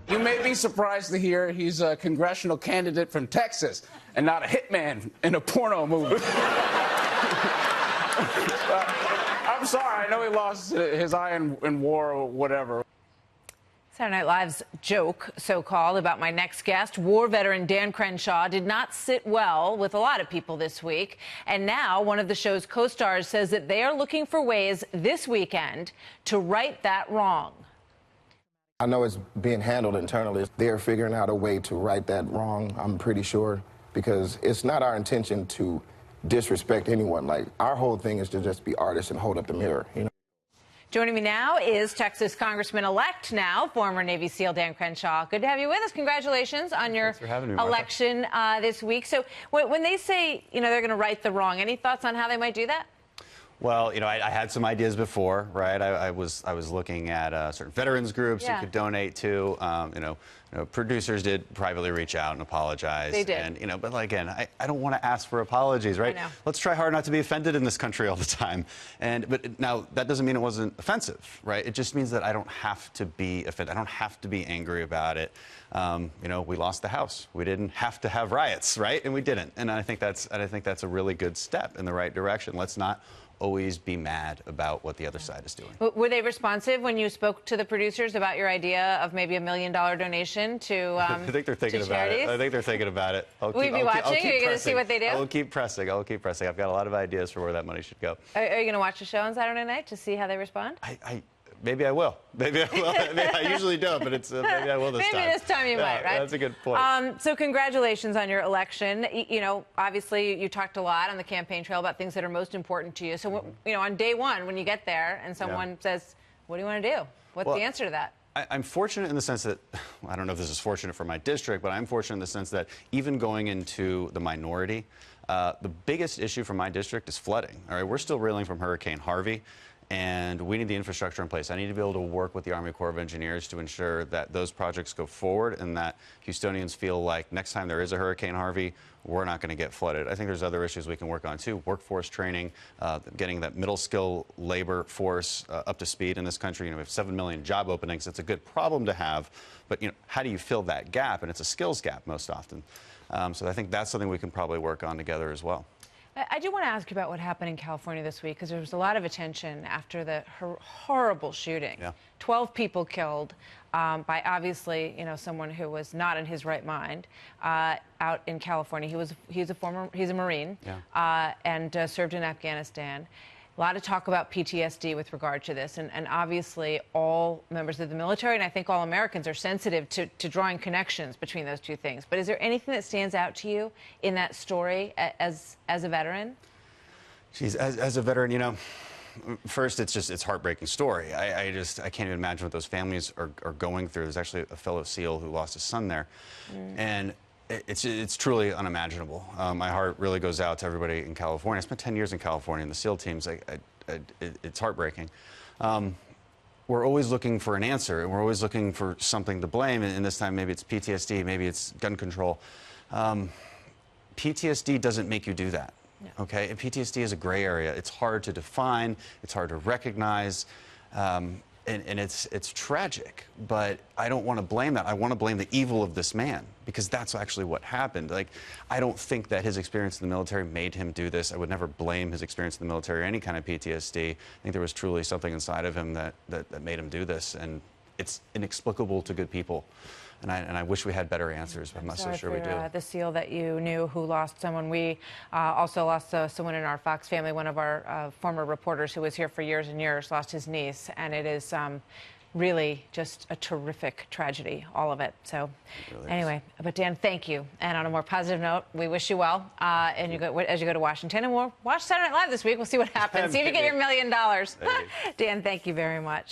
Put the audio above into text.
You may be surprised to hear he's a congressional candidate from Texas and not a hitman in a porno movie. I'm sorry, I know he lost his eye in war or whatever. Saturday Night Live's joke, so-called, about my next guest, war veteran Dan Crenshaw, did not sit well with a lot of people this week. And now one of the show's co-stars says that they are looking for ways this weekend to right that wrong. I know it's being handled internally. They're figuring out a way to right that wrong, I'm pretty sure, because it's not our intention to disrespect anyone. Like, our whole thing is to just be artists and hold up the mirror, you know? Joining me now is Texas Congressman-elect now, former Navy SEAL Dan Crenshaw. Good to have you with us. Congratulations on your election this week. So when they say, you know, they're going to right the wrong, any thoughts on how they might do that? Well, you know, I had some ideas before, right? I was looking at certain veterans groups you could donate to. Producers did privately reach out and apologize. They did. And, you know, but again, I don't want to ask for apologies, right? I know. Let's try hard not to be offended in this country all the time. But now that doesn't mean it wasn't offensive, right? It just means that I don't have to be offended. I don't have to be angry about it. You know, we lost the House. We didn't have to have riots, right? And we didn't. And I think that's a really good step in the right direction. Let's not always be mad about what the other side is doing. Were they responsive when you spoke to the producers about your idea of maybe $1 million donation to I think they're thinking about it. I think they're thinking about it. Will you be watching? Are you going to see what they do? I will keep pressing. I've got a lot of ideas for where that money should go. Are you going to watch the show on Saturday night to see how they respond? Maybe I will. Maybe I will. I usually don't, but maybe I will this time. Maybe this time you might, right? That's a good point. So congratulations on your election. You know, obviously you talked a lot on the campaign trail about things that are most important to you. So, you know, on day one, when you get there and someone says, what do you want to do? What's the answer to that? I'm fortunate in the sense that, I don't know if this is fortunate for my district, but I'm fortunate in the sense that even going into the minority, the biggest issue for my district is flooding. All right, we're still reeling from Hurricane Harvey. And we need the infrastructure in place. I need to be able to work with the Army Corps of Engineers to ensure that those projects go forward and that Houstonians feel like next time there is a Hurricane Harvey, we're not going to get flooded. I think there's other issues we can work on too. Workforce training, getting that middle skill labor force up to speed in this country. You know, we have 7 million job openings. It's a good problem to have, but you know, how do you fill that gap? And it's a skills gap most often. So I think that's something we can probably work on together as well. I do want to ask you about what happened in California this week, because there was a lot of attention after the horrible shooting. 12 people killed by obviously, you know, someone who was not in his right mind out in California. He's a Marine and served in Afghanistan. A lot of talk about PTSD with regard to this, and obviously all members of the military and I think all Americans are sensitive to drawing connections between those two things. But is there anything that stands out to you in that story as a veteran? Geez, as a veteran, you know, first it's heartbreaking story. I can't even imagine what those families are going through. There's actually a fellow SEAL who lost his son there, and it's truly unimaginable. My heart really goes out to everybody in California. I spent 10 years in California in the SEAL teams. It's heartbreaking. We're always looking for an answer, and we're always looking for something to blame. And this time, maybe it's PTSD, maybe it's gun control. PTSD doesn't make you do that. No. Okay, and PTSD is a gray area. It's hard to define. It's hard to recognize. And it's tragic, but I don't want to blame that. I want to blame the evil of this man, because that's actually what happened. Like, I don't think that his experience in the military made him do this. I would never blame his experience in the military or any kind of PTSD. I think there was truly something inside of him that made him do this, and it's inexplicable to good people. And I wish we had better answers, but I'm not so sure we do. The SEAL that you knew who lost someone. We also lost someone in our Fox family. One of our former reporters who was here for years and years lost his niece, and it is really just a terrific tragedy, all of it. So really anyway, but Dan, thank you. And on a more positive note, we wish you well and as you go to Washington, and we'll watch Saturday Night Live this week. We'll see what happens. See if you get your $1 million. Dan, thank you very much.